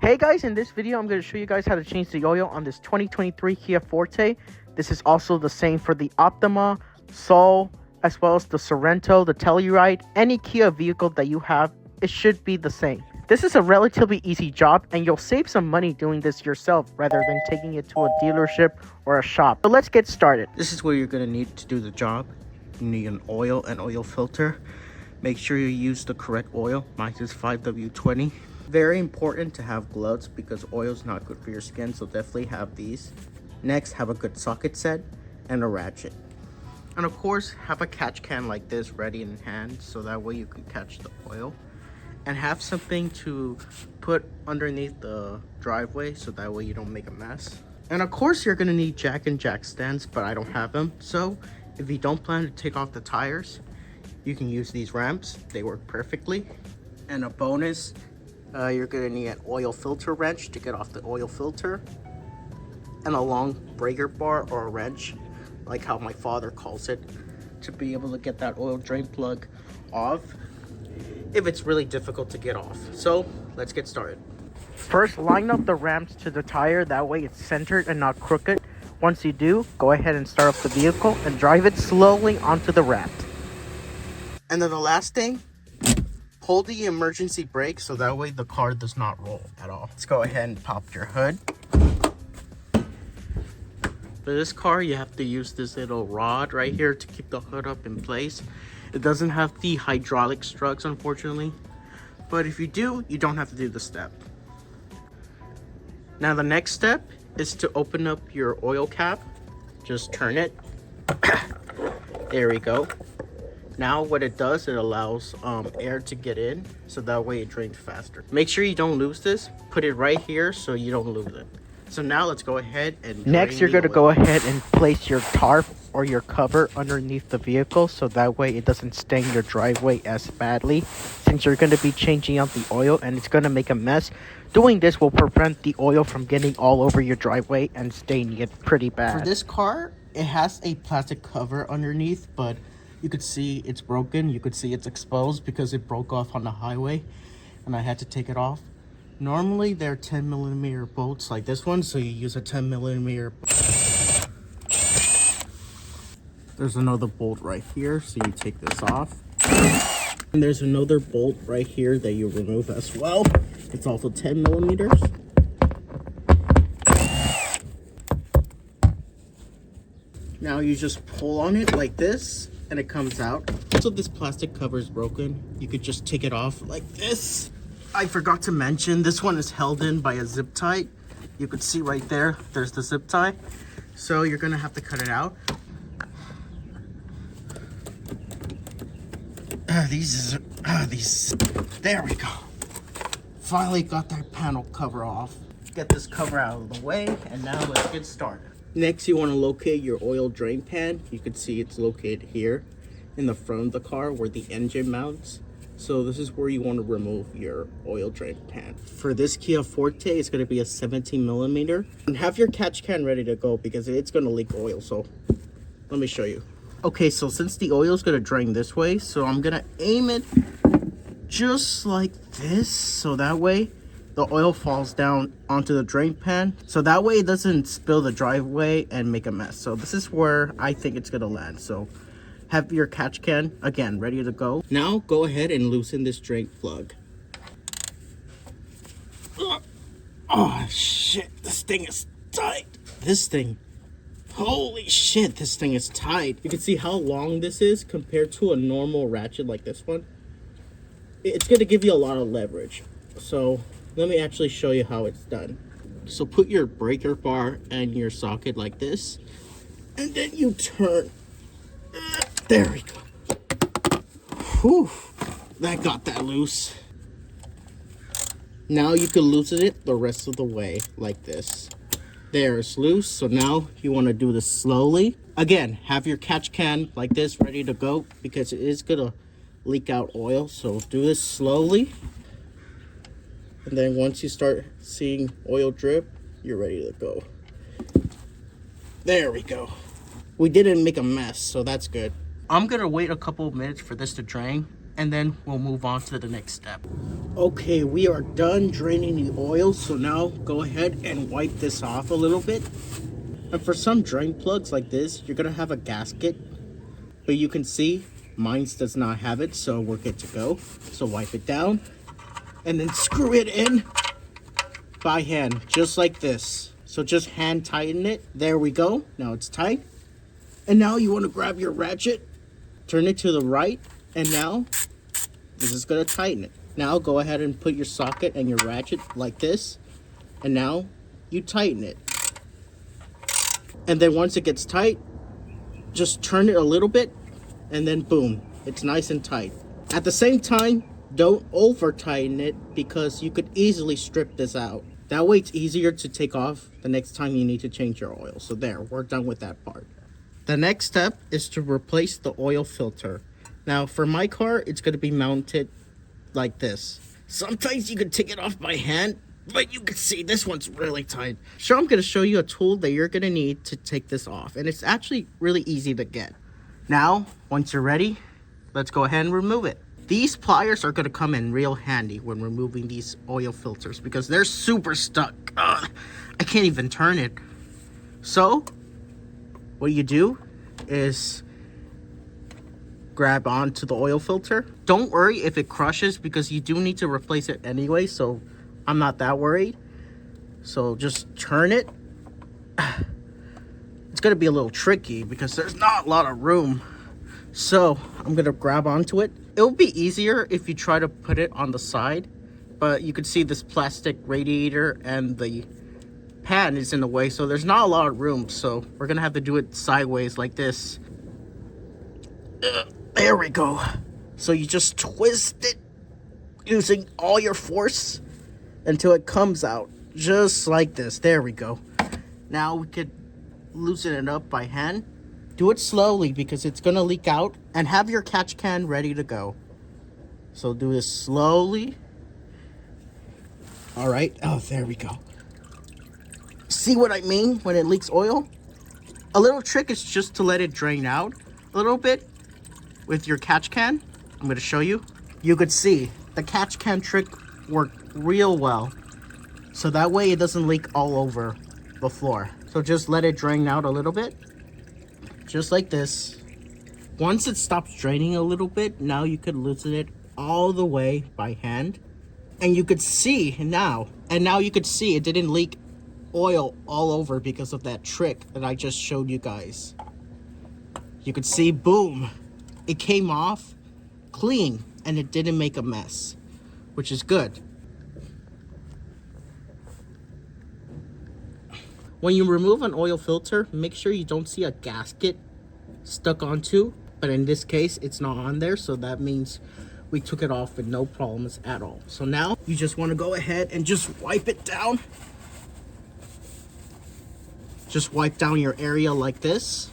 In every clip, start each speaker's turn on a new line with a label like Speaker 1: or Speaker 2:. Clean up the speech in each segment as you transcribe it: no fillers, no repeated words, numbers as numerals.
Speaker 1: Hey guys, in this video I'm going to show you guys how to change the oil on this 2023 Kia Forte. This is also the same for the Optima, Soul, as well as the Sorento, the Telluride. Any Kia vehicle that you have, it should be the same. This is a relatively easy job and you'll save some money doing this yourself rather than taking it to a dealership or a shop. So let's get started. This is what you're going to need to do the job. You need an oil and oil filter. Make sure you use the correct oil. Mine is 5W20. Very important to have gloves because oil is not good for your skin, so definitely have these. Next, have a good socket set and a ratchet. And of course, have a catch can like this ready in hand so that way you can catch the oil. And have something to put underneath the driveway so that way you don't make a mess. And of course, you're gonna need jack and jack stands, but I don't have them. So if you don't plan to take off the tires, you can use these ramps. They work perfectly. And a bonus, you're gonna need an oil filter wrench to get off the oil filter, and a long breaker bar or a wrench, like how my father calls it, to be able to get that oil drain plug off if it's really difficult to get off. So let's get started. First, line up the ramps to the tire, that way it's centered and not crooked. Once you do, go ahead and start up the vehicle and drive it slowly onto the ramp. And then the last thing, hold the emergency brake so that way the car does not roll at all. Let's go ahead and pop your hood. For this car, you have to use this little rod right here to keep the hood up in place. It doesn't have the hydraulic struts, unfortunately. But if you do, you don't have to do the step. Now the next step is to open up your oil cap. Just turn it. There we go. Now what it does, it allows air to get in, so that way it drains faster. Make sure you don't lose this. Put it right here so you don't lose it. So now let's go ahead and next you're going to go ahead and place your tarp or your cover underneath the vehicle so that way it doesn't stain your driveway as badly, since you're going to be changing out the oil and it's going to make a mess. Doing this will prevent the oil from getting all over your driveway and staining it pretty bad. For this car, it has a plastic cover underneath, but you could see it's broken. You could see it's exposed because it broke off on the highway and I had to take it off. Normally they're 10mm bolts like this one, so you use a 10mm. There's another bolt right here, so you take this off. And there's another bolt right here that you remove as well. It's also 10mm. Now you just pull on it like this and it comes out. So this plastic cover is broken. You could just take it off like this. I forgot to mention, this one is held in by a zip tie. You could see right there, there's the zip tie. So you're gonna have to cut it out. There we go. Finally got that panel cover off. Get this cover out of the way, and now let's get started. Next, you wanna locate your oil drain pan. You can see it's located here in the front of the car where the engine mounts. So this is where you want to remove your oil drain pan. For this Kia Forte, it's going to be a 17mm. And have your catch can ready to go because it's going to leak oil. So let me show you. Okay, so since the oil is going to drain this way, so I'm going to aim it just like this. So that way the oil falls down onto the drain pan. So that way it doesn't spill the driveway and make a mess. So this is where I think it's going to land. So have your catch can, again, ready to go. Now, go ahead and loosen this drain plug. Oh, shit, this thing is tight. This thing, holy shit, this thing is tight. You can see how long this is compared to a normal ratchet like this one. It's gonna give you a lot of leverage. So, let me actually show you how it's done. So, put your breaker bar and your socket like this, and then you turn. There we go. Whew, that got that loose. Now you can loosen it the rest of the way like this. There, it's loose. So now you want to do this slowly. Again, have your catch can like this ready to go because it is going to leak out oil. So do this slowly. And then once you start seeing oil drip, you're ready to go. There we go. We didn't make a mess, so that's good. I'm gonna wait a couple of minutes for this to drain and then we'll move on to the next step. Okay, we are done draining the oil, so now go ahead and wipe this off a little bit. And for some drain plugs like this, you're gonna have a gasket, but you can see mine does not have it, so we're good to go. So wipe it down and then screw it in by hand, just like this. So just hand tighten it. There we go. Now it's tight. And now you want to grab your ratchet, turn it to the right, and now this is going to tighten it. Now go ahead and put your socket and your ratchet like this, and now you tighten it. And then once it gets tight, just turn it a little bit, and then boom, it's nice and tight. At the same time, don't over tighten it because you could easily strip this out. That way it's easier to take off the next time you need to change your oil. So there, we're done with that part. The next step is to replace the oil filter. Now for my car, it's going to be mounted like this. Sometimes you can take it off by hand, but you can see this one's really tight. So I'm going to show you a tool that you're going to need to take this off. And it's actually really easy to get. Now, once you're ready, let's go ahead and remove it. These pliers are going to come in real handy when removing these oil filters because they're super stuck. Ugh, I can't even turn it. So what you do is grab onto the oil filter. Don't worry if it crushes because you do need to replace it anyway, so I'm not that worried. So just turn it. It's gonna be a little tricky because there's not a lot of room. So I'm gonna grab onto it. It'll be easier if you try to put it on the side, but you can see this plastic radiator and the pan is in the way, so there's not a lot of room, so we're gonna have to do it sideways like this. There we go. So you just twist it using all your force until it comes out just like this. There we go. Now we could loosen it up by hand. Do it slowly because it's gonna leak out, and have your catch can ready to go. So do this slowly. All right. Oh, there we go. See what I mean when it leaks oil? A little trick is just to let it drain out a little bit with your catch can. I'm going to show you. You could see the catch can trick worked real well. So that way it doesn't leak all over the floor. So just let it drain out a little bit. Just like this. Once it stops draining a little bit, now you could loosen it all the way by hand. And you could see now, you could see it didn't leak oil all over because of that trick that I just showed you guys. You could see, boom, it came off clean and it didn't make a mess, which is good. When you remove an oil filter, make sure you don't see a gasket stuck onto, but in this case it's not on there, so that means we took it off with no problems at all. So now you just want to go ahead and just wipe it down. Just wipe down your area like this.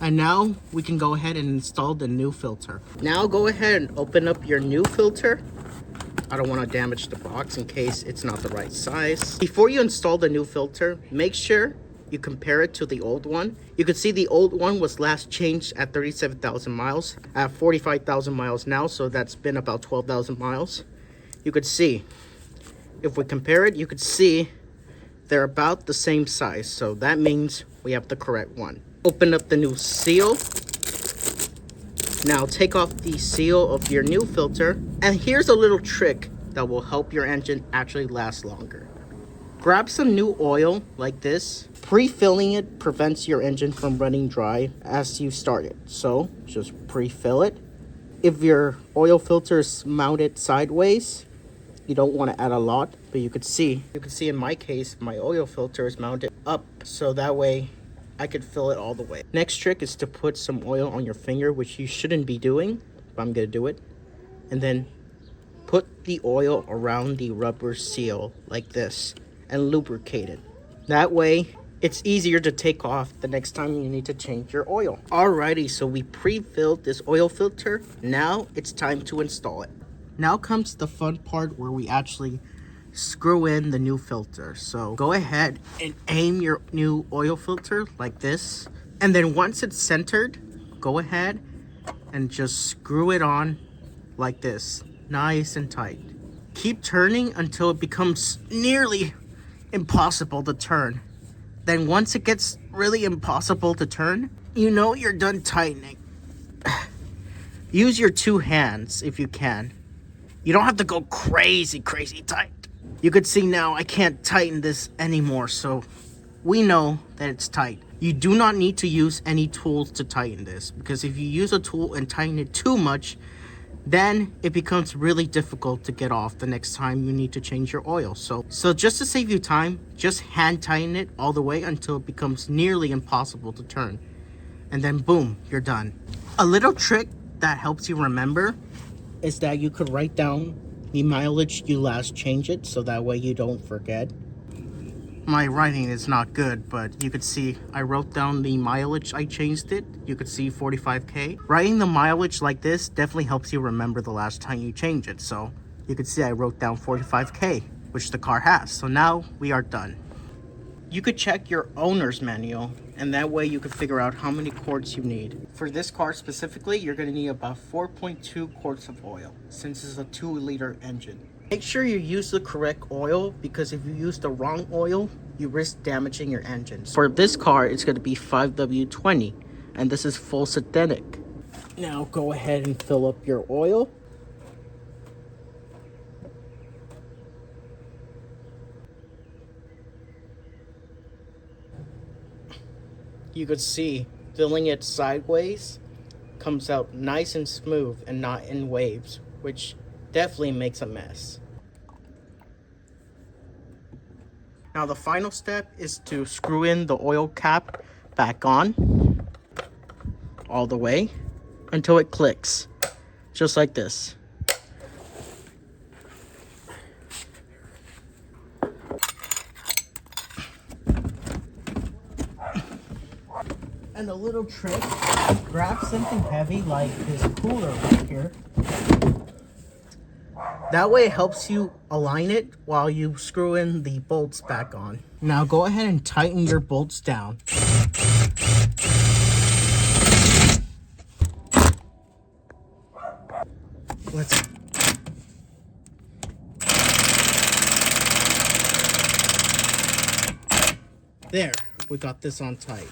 Speaker 1: And now we can go ahead and install the new filter. Now go ahead and open up your new filter. I don't want to damage the box in case it's not the right size. Before you install the new filter, make sure you compare it to the old one. You can see the old one was last changed at 37,000 miles. At 45,000 miles now, so that's been about 12,000 miles. You could see, if we compare it, you could see they're about the same size, so that means we have the correct one. Open up the new seal. Now take off the seal of your new filter, and here's a little trick that will help your engine actually last longer. Grab some new oil like this. Pre-filling it prevents your engine from running dry as you start it, so just pre-fill it. If your oil filter is mounted sideways, you don't want to add a lot, but you could see in my case, my oil filter is mounted up, so that way I could fill it all the way. Next trick is to put some oil on your finger, which you shouldn't be doing, but I'm gonna do it. And then put the oil around the rubber seal like this and lubricate it. That way, it's easier to take off the next time you need to change your oil. Alrighty, so we pre-filled this oil filter. Now it's time to install it. Now comes the fun part where we actually screw in the new filter. So go ahead and aim your new oil filter like this. And then once it's centered, go ahead and just screw it on like this, nice and tight. Keep turning until it becomes nearly impossible to turn. Then once it gets really impossible to turn, you know you're done tightening. Use your two hands if you can. You don't have to go crazy tight. You could see now I can't tighten this anymore, so we know that it's tight. You do not need to use any tools to tighten this, because if you use a tool and tighten it too much, then it becomes really difficult to get off the next time you need to change your oil. So just to save you time, just hand tighten it all the way until it becomes nearly impossible to turn. And then boom, you're done. A little trick that helps you remember is that you could write down the mileage you last changed it, so that way you don't forget. My writing is not good, but you could see I wrote down the mileage I changed it. You could see 45K. Writing the mileage like this definitely helps you remember the last time you changed it. So you could see I wrote down 45K, which the car has. So now we are done. You could check your owner's manual, and that way you could figure out how many quarts you need. For this car specifically, you're going to need about 4.2 quarts of oil, since it's a 2-liter engine. Make sure you use the correct oil, because if you use the wrong oil, you risk damaging your engine. For this car, it's going to be 5W20, and this is full synthetic. Now go ahead and fill up your oil. You could see filling it sideways comes out nice and smooth and not in waves, which definitely makes a mess. Now the final step is to screw in the oil cap back on all the way until it clicks, just like this. And a little trick, grab something heavy like this cooler right here. That way it helps you align it while you screw in the bolts back on. Now go ahead and tighten your bolts down. There, we got this on tight.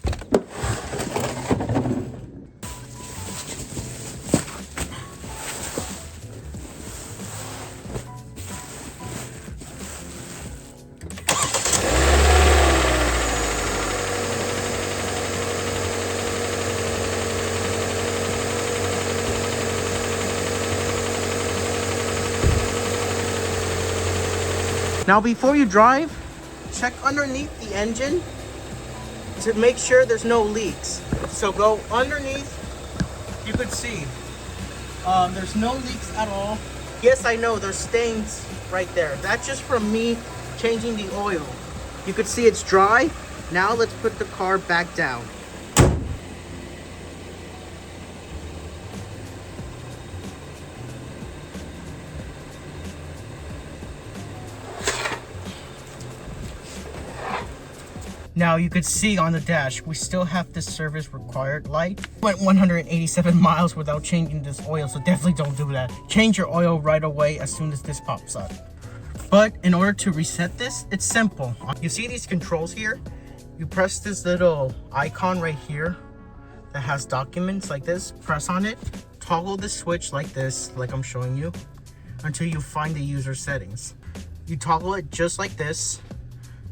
Speaker 1: Now before you drive, check underneath the engine to make sure there's no leaks. So go underneath, you could see there's no leaks at all. Yes, I know there's stains right there. That's just from me changing the oil. You could see it's dry. Now let's put the car back down. Now you could see on the dash, we still have this service required light. Went 187 miles without changing this oil, so definitely don't do that. Change your oil right away as soon as this pops up. But in order to reset this, it's simple. You see these controls here? You press this little icon right here that has documents like this. Press on it, toggle the switch like this, like I'm showing you, until you find the user settings. You toggle it just like this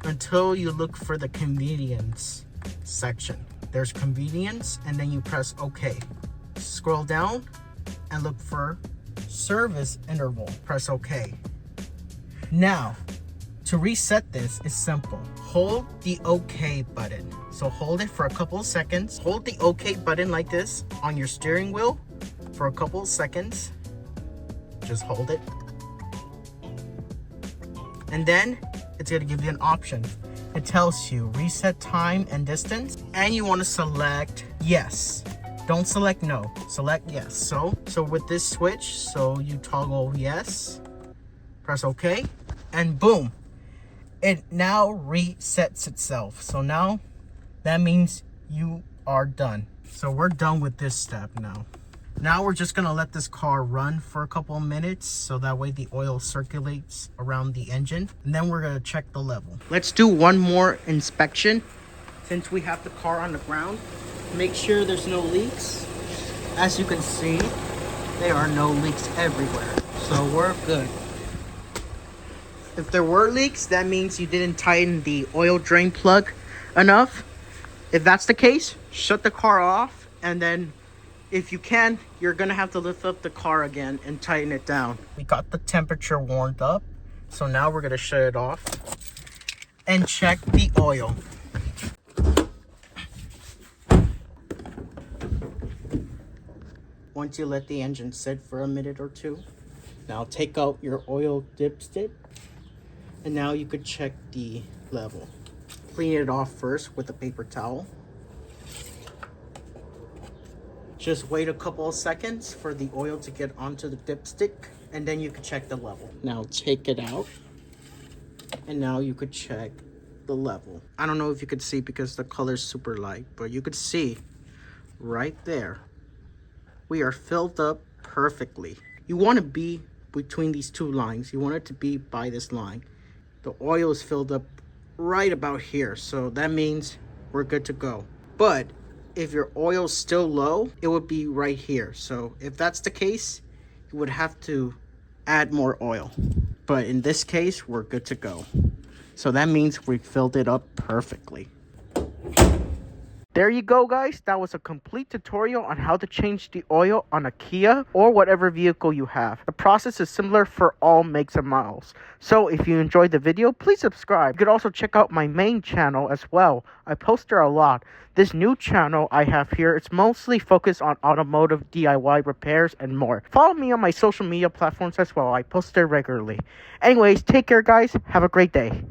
Speaker 1: until you look for the convenience section. There's convenience, and then you press OK. Scroll down and look for service interval. Press OK. Now, to reset this is simple. Hold the OK button. So hold it for a couple of seconds. Hold the OK button like this on your steering wheel for a couple of seconds. Just hold it. And then it's going to give you an option. It tells you reset time and distance, and you want to select yes. Don't select no, select yes. So with this switch, so you toggle yes, press OK, and boom, it now resets itself. So now that means you are done. So we're done with this step now. Now we're just gonna let this car run for a couple of minutes so that way the oil circulates around the engine, and then we're gonna check the level. Let's do one more inspection since we have the car on the ground. Make sure there's no leaks. As you can see, there are no leaks everywhere, so we're good. If there were leaks, that means you didn't tighten the oil drain plug enough. If that's the case, shut the car off, and then if you can, you're gonna have to lift up the car again and tighten it down. We got the temperature warmed up, so now we're gonna shut it off and check the oil. Once you let the engine sit for a minute or two, now take out your oil dipstick, and now you could check the level. Clean it off first with a paper towel. Just wait a couple of seconds for the oil to get onto the dipstick, and then you can check the level. Now take it out, and now you could check the level. I don't know if you could see because the color's super light, but you could see right there. We are filled up perfectly. You want to be between these two lines. You want it to be by this line. The oil is filled up right about here, so that means we're good to go. But if your oil's still low, it would be right here. So if that's the case, you would have to add more oil. But in this case, we're good to go. So that means we filled it up perfectly. There you go, guys. That was a complete tutorial on how to change the oil on a Kia or whatever vehicle you have. The process is similar for all makes and models. So if you enjoyed the video, please subscribe. You could also check out my main channel as well. I post there a lot. This new channel I have here, it's mostly focused on automotive DIY repairs and more. Follow me on my social media platforms as well. I post there regularly. Anyways, take care, guys. Have a great day.